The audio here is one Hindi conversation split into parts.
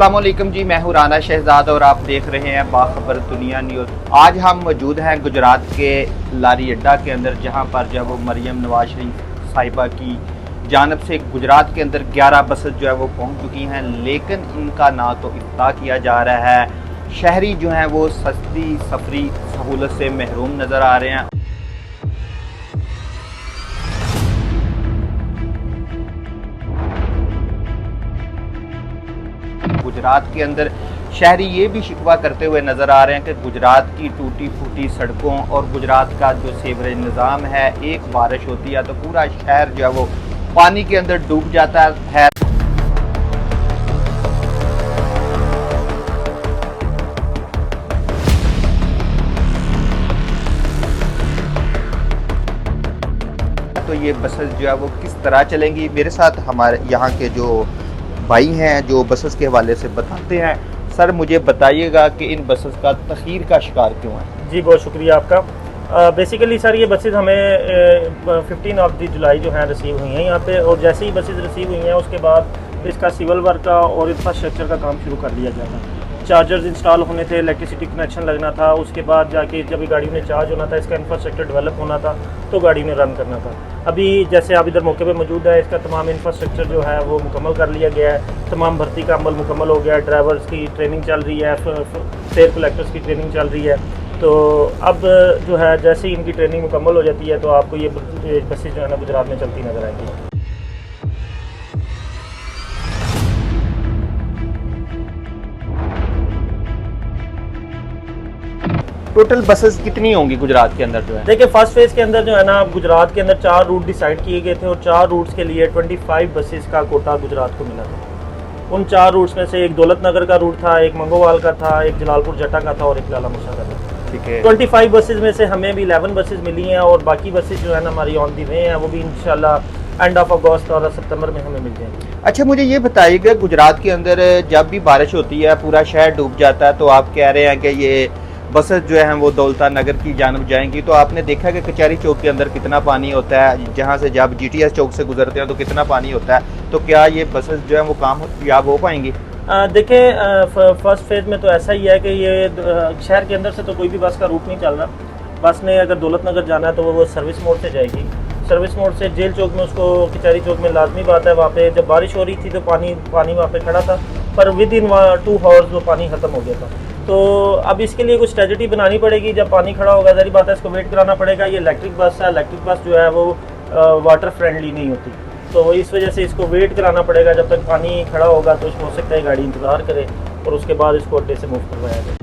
अस्सलाम वालेकुम जी, मैं हूं राना शहजाद और आप देख रहे हैं बाखबर दुनिया न्यूज़। आज हम मौजूद हैं गुजरात के लारी अड्डा के अंदर, जहां पर जब वो मरियम नवाज शरीफ साहिबा की जानब से गुजरात के अंदर 11 बसेस जो है वो पहुंच चुकी हैं, लेकिन इनका ना तो इफ्ताह किया जा रहा है। शहरी जो हैं वो सस्ती सफरी सहूलत से महरूम नज़र आ रहे हैं। गुजरात के अंदर शहरी ये भी शिकवा करते हुए नज़र आ रहे हैं कि गुजरात की टूटी फूटी सड़कों और गुजरात का जो सीवरेज निज़ाम है, एक बारिश होती है तो पूरा शहर जो है वो पानी के अंदर डूब जाता है। तो ये बसेस जो है वो किस तरह चलेंगी, मेरे साथ हमारे यहाँ के जो भाई हैं जो बसेस के हवाले से बताते हैं। सर मुझे बताइएगा कि इन बसेस का तखीर का शिकार क्यों है? जी बहुत शुक्रिया आपका। बेसिकली सर ये बसेस हमें 15 जुलाई जो है रिसीव हुई हैं यहाँ पे, और जैसे ही बसेस रिसीव हुई हैं उसके बाद इसका सिविल वर्क का और इंफ्रास्ट्रक्चर का काम शुरू कर लिया गया था। चार्जर्स इंस्टॉल होने थे, इलेक्ट्रिसिटी कनेक्शन लगना था, उसके बाद जाके जब गाड़ी में चार्ज होना था, इसका इंफ्रास्ट्रक्चर डेवलप होना था तो गाड़ी में रन करना था। अभी जैसे आप इधर मौके पे मौजूद है, इसका तमाम इंफ्रास्ट्रक्चर जो है वो मुकम्मल कर लिया गया है। तमाम भर्ती का अमल मुकम्मल हो गया है, ड्राइवर्स की ट्रेनिंग चल रही है, फेयर कलेक्टर्स की ट्रेनिंग चल रही है। तो अब जो है जैसे ही इनकी ट्रेनिंग मुकम्मल हो जाती है तो आपको ये बसेस जो है ना गुजरात में चलती नज़र आएंगी। टोटल बसेस कितनी होंगी गुजरात के अंदर जो है? देखिए फर्स्ट फेज़ के अंदर जो है ना गुजरात के अंदर 4 रूट डिसाइड किए गए थे और 4 रूट्स के लिए 25 बसेस का कोटा गुजरात को मिला था। उन 4 रूट्स में से एक दौलत नगर का रूट था, एक मंगोवाल का था, एक जलालपुर जटा का था और एक लाला मुसा का था। ठीक है। 25 बसेस में से हमें भी 11 बसेस मिली हैं और बाकी बसेस जो है ना हमारी ऑन दी वे हैं, वो भी इंशाल्लाह एंड ऑफ अगस्त और सितंबर में हमें मिल जाएंगे। अच्छा मुझे ये बताइएगा, गुजरात के अंदर जब भी बारिश होती है पूरा शहर डूब जाता है, तो आप कह रहे हैं कि ये बसेस जो हैं वो दौलता नगर की जानब जाएंगी, तो आपने देखा कि कचहरी चौक के अंदर कितना पानी होता है, जहाँ से जब GTS चौक से गुजरते हैं तो कितना पानी होता है, तो क्या ये बसेस जो हैं वो कामयाब हो पाएंगी? देखिए फर्स्ट फेज़ में तो ऐसा ही है कि ये शहर के अंदर से तो कोई भी बस का रूट नहीं चल रहा। बस ने अगर दौलत नगर जाना है तो वो सर्विस मोड से जाएगी। सर्विस मोड से जेल चौक में, उसको कचहरी चौक में लाजमी बात है, वहाँ पे जब बारिश हो रही थी तो पानी वहाँ पे खड़ा था, पर विद इन 2 आवर्स वो पानी ख़त्म हो गया था। तो अब इसके लिए कुछ स्ट्रेटजी बनानी पड़ेगी। जब पानी खड़ा होगा ज़ाहिर बात है इसको वेट कराना पड़ेगा। ये इलेक्ट्रिक बस है, इलेक्ट्रिक बस जो है वो वाटर फ्रेंडली नहीं होती, तो इस वजह से इसको वेट कराना पड़ेगा। जब तक पानी खड़ा होगा तो इसको हो सकता है गाड़ी इंतज़ार करे और उसके बाद इसको अड्डे से मूव करवाया जाए।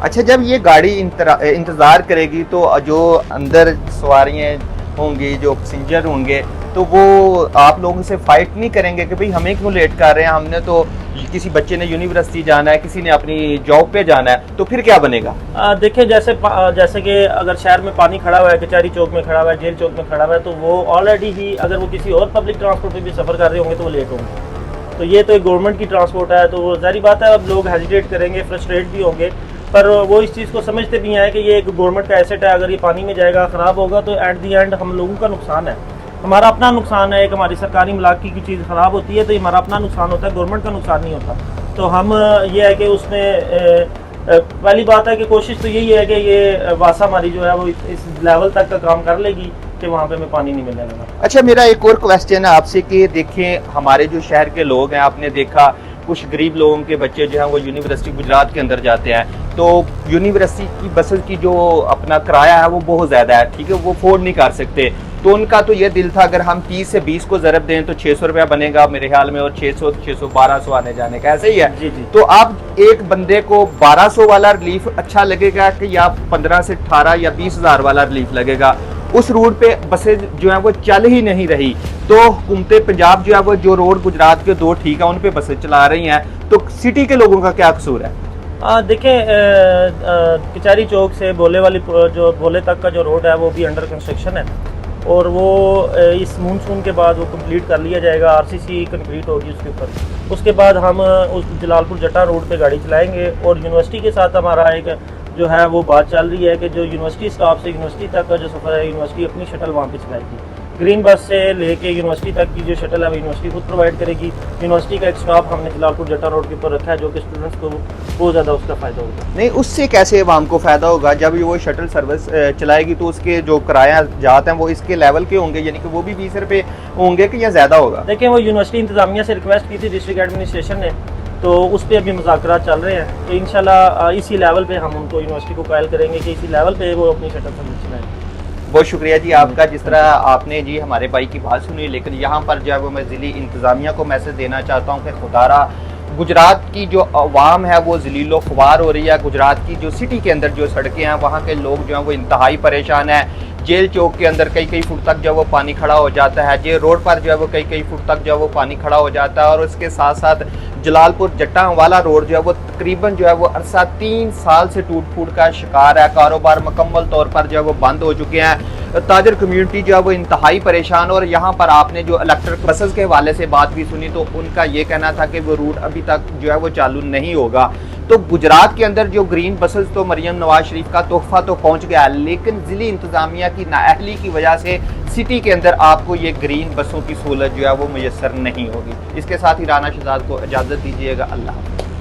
अच्छा जब ये गाड़ी इंतज़ार करेगी तो जो अंदर सवारियाँ होंगी, जो पैसेंजर होंगे, तो वो आप लोगों से फाइट नहीं करेंगे कि भाई हमें क्यों लेट कर रहे हैं, हमने तो किसी बच्चे ने यूनिवर्सिटी जाना है, किसी ने अपनी जॉब पे जाना है, तो फिर क्या बनेगा? देखिए जैसे कि अगर शहर में पानी खड़ा हुआ है, कचहरी चौक में खड़ा हुआ है, जेल चौक में खड़ा हुआ है, तो वो ऑलरेडी ही अगर वो किसी और पब्लिक ट्रांसपोर्ट पे भी सफ़र कर रहे होंगे तो वो लेट होंगे। तो ये तो एक गवर्नमेंट की ट्रांसपोर्ट है, तो ज़ाहिर बात है अब लोग हेजिटेट करेंगे, फ्रस्ट्रेट भी होंगे, पर वो इस चीज़ को समझते भी हैं कि ये एक गवर्नमेंट का एसेट है। अगर ये पानी में जाएगा, ख़राब होगा, तो एट दी एंड हम लोगों का नुकसान है, हमारा अपना नुकसान है। एक हमारी सरकारी मलाकी की चीज़ ख़राब होती है तो ये हमारा अपना नुकसान होता है, गवर्नमेंट का नुकसान नहीं होता। तो हम ये है कि उसमें पहली बात है कि कोशिश तो यही है कि ये वासा हमारी जो है वो इस लेवल तक का काम कर लेगी कि वहाँ पे हमें पानी नहीं मिलने लगा। अच्छा मेरा एक और क्वेश्चन है आपसे कि देखें हमारे जो शहर के लोग हैं, आपने देखा कुछ गरीब लोगों के बच्चे जो हैं वो यूनिवर्सिटी गुजरात के अंदर जाते हैं, तो यूनिवर्सिटी की बसेस की जो अपना किराया है वो बहुत ज़्यादा है, ठीक है, वो अफोर्ड नहीं कर सकते। तो उनका तो ये दिल था अगर हम 30 से 20 को ज़रब दें तो 600 रुपया बनेगा मेरे ख्याल में, और 600 1200 आने जाने का, ऐसे ही है। जी जी। तो अब एक बंदे को 1200 वाला रिलीफ अच्छा लगेगा कि या 15 से 18 या 20,000 वाला रिलीफ लगेगा? उस रूट पे बसेज जो है वो चल ही नहीं रही, तो हुकूमत पंजाब जो है वो जो रोड गुजरात के 2 ठीक है उन पे बसेज चला रही हैं, तो सिटी के लोगों का क्या कसूर है? देखें कचहरी चौक से भोले तक का जो रोड है वो भी अंडर कंस्ट्रक्शन है और वो इस मानसून के बाद वो कंप्लीट कर लिया जाएगा। RCC कंक्रीट होगी उसके ऊपर। उसके बाद हम उस जलालपुर जटा रोड पे गाड़ी चलाएंगे और यूनिवर्सिटी के साथ हमारा एक जो है वो बात चल रही है कि जो यूनिवर्सिटी स्टाफ से यूनिवर्सिटी तक का जो सफ़र है, यूनिवर्सिटी अपनी शटल वहाँ पे चलाएगी। ग्रीन बस से लेके यूनिवर्सिटी तक की जो शटल है वो यूनिवर्सिटी खुद प्रोवाइड करेगी। यूनिवर्सिटी का एक स्टाफ हमने जलालपुर जट्टा रोड के ऊपर रखा है, जो कि स्टूडेंट्स को बहुत ज़्यादा उसका फ़ायदा होगा। नहीं, उससे कैसे आवाम को फ़ायदा होगा? जब वो शटल सर्विस चलाएगी तो उसके जो किराया जाते हैं वो इसके लेवल के होंगे, यानी कि वो भी 20 रुपये होंगे कि या ज़्यादा होगा? देखिए, वो यूनिवर्सिटी इंतजामिया से रिक्वेस्ट की थी डिस्ट्रिक्ट एडमिनिस्ट्रेशन ने, तो उस पर अभी मुज़ाकरात चल रहे हैं। तो इंशाल्लाह इसी लेवल पे हम उनको यूनिवर्सिटी को कायल करेंगे कि इसी लेवल पे वो अपनी शटल सर्विस चलाएं। बहुत शुक्रिया जी आपका, जिस तरह आपने जी हमारे भाई की बात सुनी। लेकिन यहाँ पर जो है वो मैं ज़िली इंतज़ामिया को मैसेज देना चाहता हूँ कि खुदारा गुजरात की जो अवाम है वो ज़लीलो ख्वार हो रही है। गुजरात की जो सिटी के अंदर जो सड़कें हैं वहाँ के लोग जो हैं वो इंतहाई परेशान हैं। जेल चौक के अंदर कई फुट तक जो है वो पानी खड़ा हो जाता है। जेल रोड पर जो है वो कई फुट तक जो है वो पानी खड़ा हो जाता है। और उसके साथ साथ जलालपुर जट्टा वाला रोड जो है वो तकरीबन जो है वो अरसा 3 साल से टूट फूट का शिकार है। कारोबार मुकम्मल तौर पर जो है वो बंद हो चुके हैं। ताजर कम्युनिटी जो है वो इंतहाई परेशान। और यहाँ पर आपने जो इलेक्ट्रिक बसेस के हवाले से बात भी सुनी तो उनका ये कहना था कि वो रूट अभी तक जो है वो चालू नहीं होगा। तो गुजरात के अंदर जो ग्रीन बसेस तो मरियम नवाज शरीफ का तोहफा तो पहुंच गया, लेकिन ज़िली इंतज़ामिया की नाअहली की वजह से सिटी के अंदर आपको ये ग्रीन बसों की सहूलत जो है वो मुयस्सर नहीं होगी। इसके साथ ही राना शहजाद को इजाज़त दीजिएगा। अल्लाह हाफ़िज़।